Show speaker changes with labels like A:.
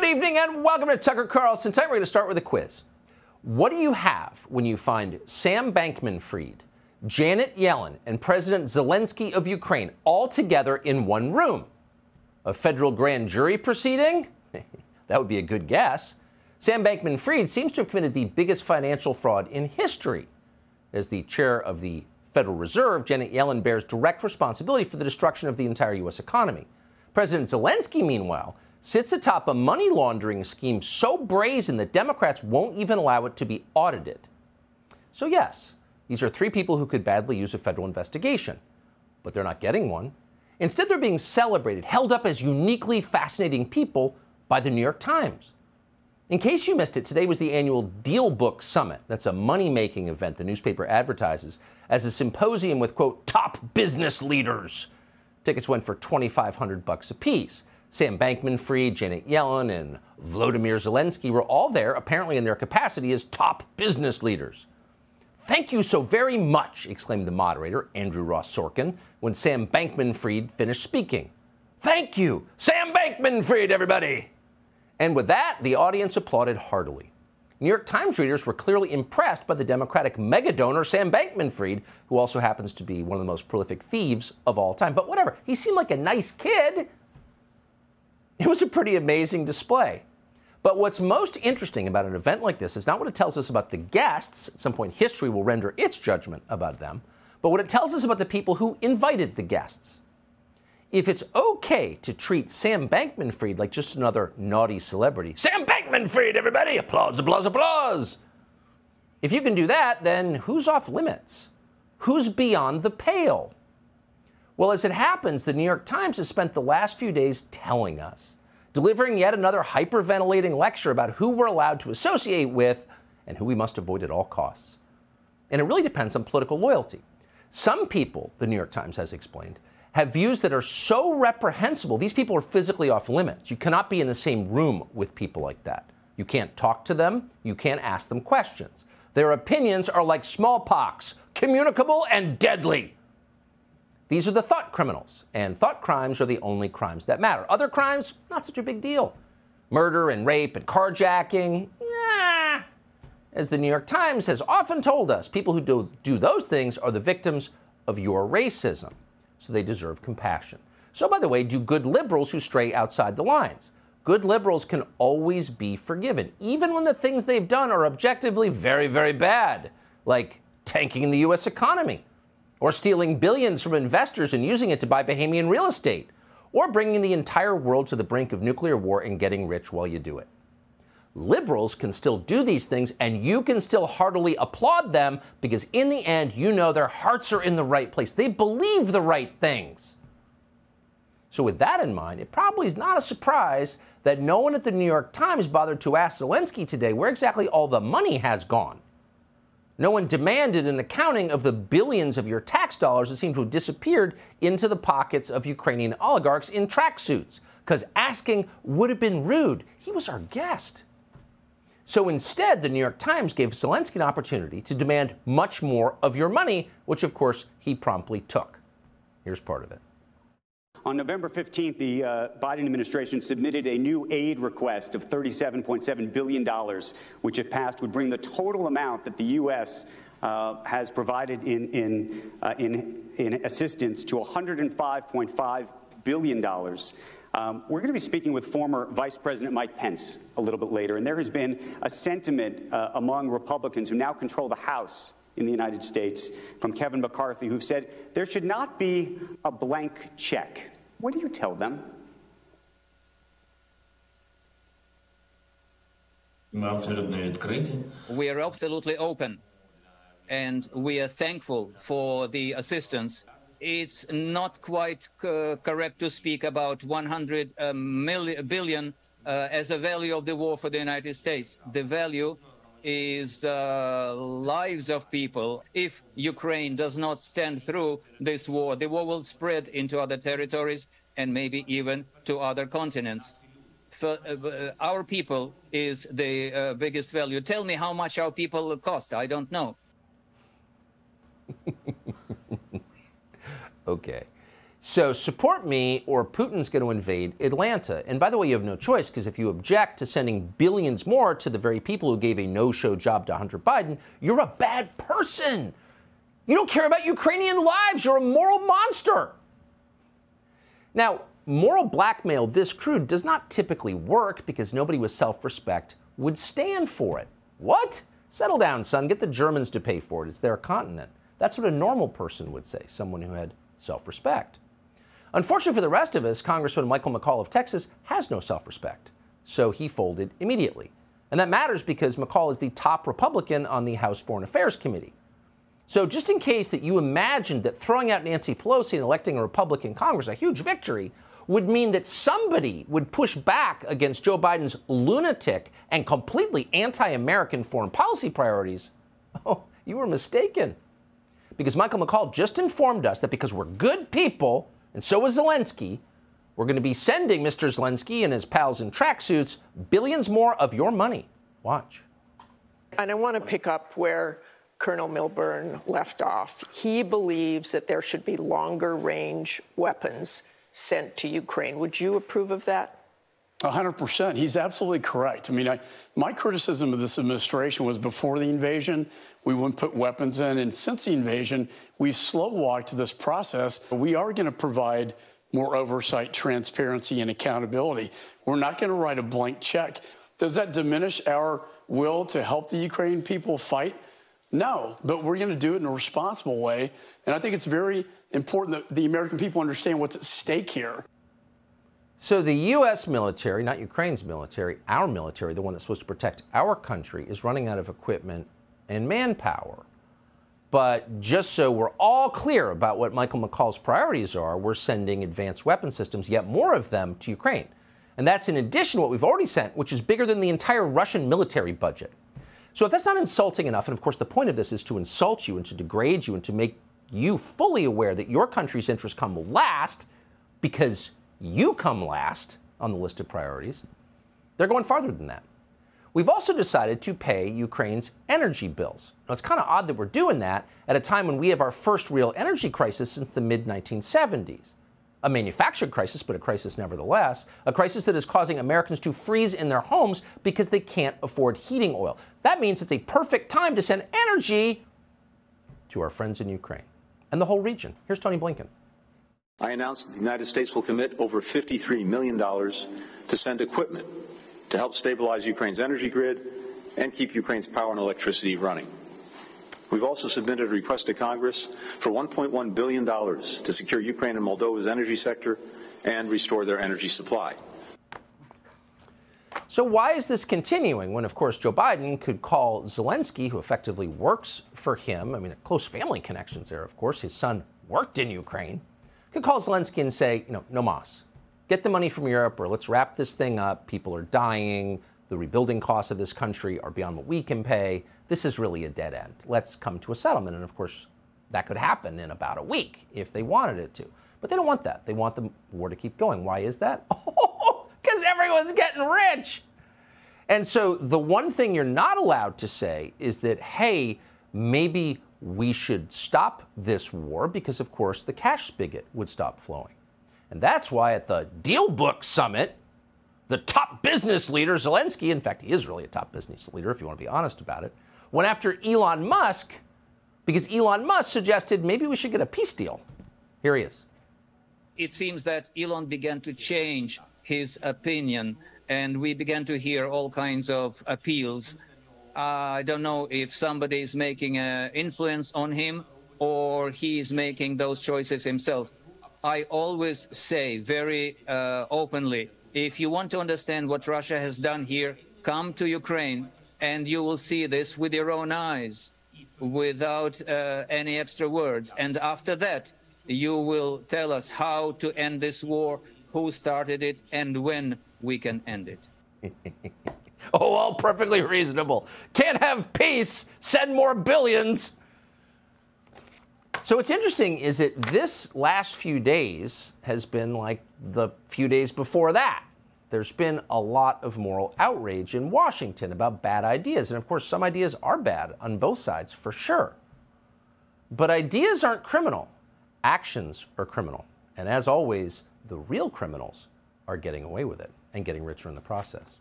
A: Good evening and welcome to Tucker Carlson. Tonight we're going to start with a quiz. What do you have when you find Sam Bankman-Fried, Janet Yellen, and President Zelensky of Ukraine all together in one room? A federal grand jury proceeding? That would be a good guess. Sam Bankman-Fried seems to have committed the biggest financial fraud in history. As the chair of the Federal Reserve, Janet Yellen bears direct responsibility for the destruction of the entire U.S. economy. President Zelensky, meanwhile, sits atop a money laundering scheme so brazen that Democrats won't even allow it to be audited. So yes, these are three people who could badly use a federal investigation, but they're not getting one. Instead, they're being celebrated, held up as uniquely fascinating people by the New York Times. In case you missed it, today was the annual Deal Book Summit. That's a money-making event the newspaper advertises as a symposium with, quote, top business leaders. Tickets went for $2,500 apiece. Sam Bankman-Fried, Janet Yellen, and Volodymyr Zelensky were all there, apparently in their capacity as top business leaders. Thank you so very much, exclaimed the moderator, Andrew Ross Sorkin, when Sam Bankman-Fried finished speaking. Thank you, Sam Bankman-Fried, everybody! And with that, the audience applauded heartily. New York Times readers were clearly impressed by the Democratic mega-donor Sam Bankman-Fried, who also happens to be one of the most prolific thieves of all time. But whatever, he seemed like a nice kid. It was a pretty amazing display. But what's most interesting about an event like this is not what it tells us about the guests. At some point, history will render its judgment about them, but what it tells us about the people who invited the guests. If it's okay to treat Sam Bankman-Fried like just another naughty celebrity, Sam Bankman-Fried, everybody, applause, applause, applause. If you can do that, then who's off limits? Who's beyond the pale? Well, as it happens, the New York Times has spent the last few days telling us, delivering yet another hyperventilating lecture about who we're allowed to associate with and who we must avoid at all costs. And it really depends on political loyalty. Some people, the New York Times has explained, have views that are so reprehensible, these people are physically off limits. You cannot be in the same room with people like that. You can't talk to them. You can't ask them questions. Their opinions are like smallpox, communicable and deadly. These are the thought criminals, and thought crimes are the only crimes that matter. Other crimes, not such a big deal. Murder and rape and carjacking, nah. As the New York Times has often told us, people who do those things are the victims of your racism, so they deserve compassion. So, by the way, do good liberals who stray outside the lines. Good liberals can always be forgiven, even when the things they've done are objectively very, very bad, like tanking the U.S. economy, or stealing billions from investors and using it to buy Bahamian real estate, or bringing the entire world to the brink of nuclear war and getting rich while you do it. Liberals can still do these things, and you can still heartily applaud them because in the end, you know their hearts are in the right place. They believe the right things. So with that in mind, it probably is not a surprise that no one at the New York Times bothered to ask Zelensky today where exactly all the money has gone. No one demanded an accounting of the billions of your tax dollars that seem to have disappeared into the pockets of Ukrainian oligarchs in tracksuits, because asking would have been rude. He was our guest. So instead, the New York Times gave Zelensky an opportunity to demand much more of your money, which, of course, he promptly took. Here's part of it.
B: On November 15th, the Biden administration submitted a new aid request of $37.7 billion, which, if passed, would bring the total amount that the U.S. Has provided in assistance to $105.5 billion. We're going to be speaking with former Vice President Mike Pence a little bit later, and there has been a sentiment among Republicans who now control the House in the United States from Kevin McCarthy, who've said there should not be a blank check. What do you tell them?
C: We are absolutely open, and we are thankful for the assistance. It's not quite correct to speak about 100 billion as a value of the war for the United States. The value is lives of people. If Ukraine does not stand through this war, the war will spread into other territories and maybe even to other continents. For, our people is the biggest value. Tell me how much our people cost. I don't know.
A: Okay. So support me or Putin's going to invade Atlanta. And by the way, you have no choice, because if you object to sending billions more to the very people who gave a no-show job to Hunter Biden, you're a bad person. You don't care about Ukrainian lives. You're a moral monster. Now, moral blackmail this crude does not typically work because nobody with self-respect would stand for it. What? Settle down, son. Get the Germans to pay for it. It's their continent. That's what a normal person would say, someone who had self-respect. Unfortunately for the rest of us, Congressman Michael McCaul of Texas has no self-respect, so he folded immediately. And that matters because McCaul is the top Republican on the House Foreign Affairs Committee. So just in case that you imagined that throwing out Nancy Pelosi and electing a Republican Congress, a huge victory, would mean that somebody would push back against Joe Biden's lunatic and completely anti-American foreign policy priorities, oh, you were mistaken. Because Michael McCaul just informed us that because we're good people, and so is Zelensky, we're going to be sending Mr. Zelensky and his pals in tracksuits billions more of your money. Watch.
D: And I want to pick up where Colonel Milburn left off. He believes that there should be longer-range weapons sent to Ukraine. Would you approve of that?
E: 100%. He's absolutely correct. I mean, my criticism of this administration was before the invasion, we wouldn't put weapons in. And since the invasion, we've slow-walked this process. We are going to provide more oversight, transparency, and accountability. We're not going to write a blank check. Does that diminish our will to help the Ukrainian people fight? No, but we're going to do it in a responsible way. And I think it's very important that the American people understand what's at stake here.
A: So the U.S. military, not Ukraine's military, our military, the one that's supposed to protect our country, is running out of equipment and manpower. But just so we're all clear about what Michael McCaul's priorities are, we're sending advanced weapon systems, yet more of them, to Ukraine. And that's in addition to what we've already sent, which is bigger than the entire Russian military budget. So if that's not insulting enough, and of course the point of this is to insult you and to degrade you and to make you fully aware that your country's interests come last because you come last on the list of priorities, they're going farther than that. We've also decided to pay Ukraine's energy bills. Now, it's kind of odd that we're doing that at a time when we have our first real energy crisis since the mid-1970s. A manufactured crisis, but a crisis nevertheless. A crisis that is causing Americans to freeze in their homes because they can't afford heating oil. That means it's a perfect time to send energy to our friends in Ukraine and the whole region. Here's Tony Blinken.
F: I announced that the United States will commit over $53 million to send equipment to help stabilize Ukraine's energy grid and keep Ukraine's power and electricity running. We've also submitted a request to Congress for $1.1 billion to secure Ukraine and Moldova's energy sector and restore their energy supply.
A: So why is this continuing when, of course, Joe Biden could call Zelensky, who effectively works for him, I mean, close family connections there, of course, his son worked in Ukraine, could call Zelensky and say, no mas. Get the money from Europe, or let's wrap this thing up. People are dying. The rebuilding costs of this country are beyond what we can pay. This is really a dead end. Let's come to a settlement. And of course, that could happen in about a week if they wanted it to. But they don't want that. They want the war to keep going. Why is that? Oh, because everyone's getting rich. And so the one thing you're not allowed to say is that, hey, maybe we should stop this war because, of course, the cash spigot would stop flowing. And that's why at the Deal Book Summit, the top business leader, Zelensky, in fact, he is really a top business leader if you want to be honest about it, went after Elon Musk because Elon Musk suggested maybe we should get a peace deal. Here he is.
C: It seems that Elon began to change his opinion, and we began to hear all kinds of appeals. I don't know if somebody is making an influence on him or he is making those choices himself. I always say very openly, if you want to understand what Russia has done here, come to Ukraine and you will see this with your own eyes without any extra words. And after that, you will tell us how to end this war, who started it, and when we can end it.
A: Oh, all perfectly reasonable. Can't have peace, send more billions. So what's interesting is that this last few days has been like the few days before that. There's been a lot of moral outrage in Washington about bad ideas. And of course, some ideas are bad on both sides, for sure. But ideas aren't criminal. Actions are criminal. And as always, the real criminals are getting away with it and getting richer in the process.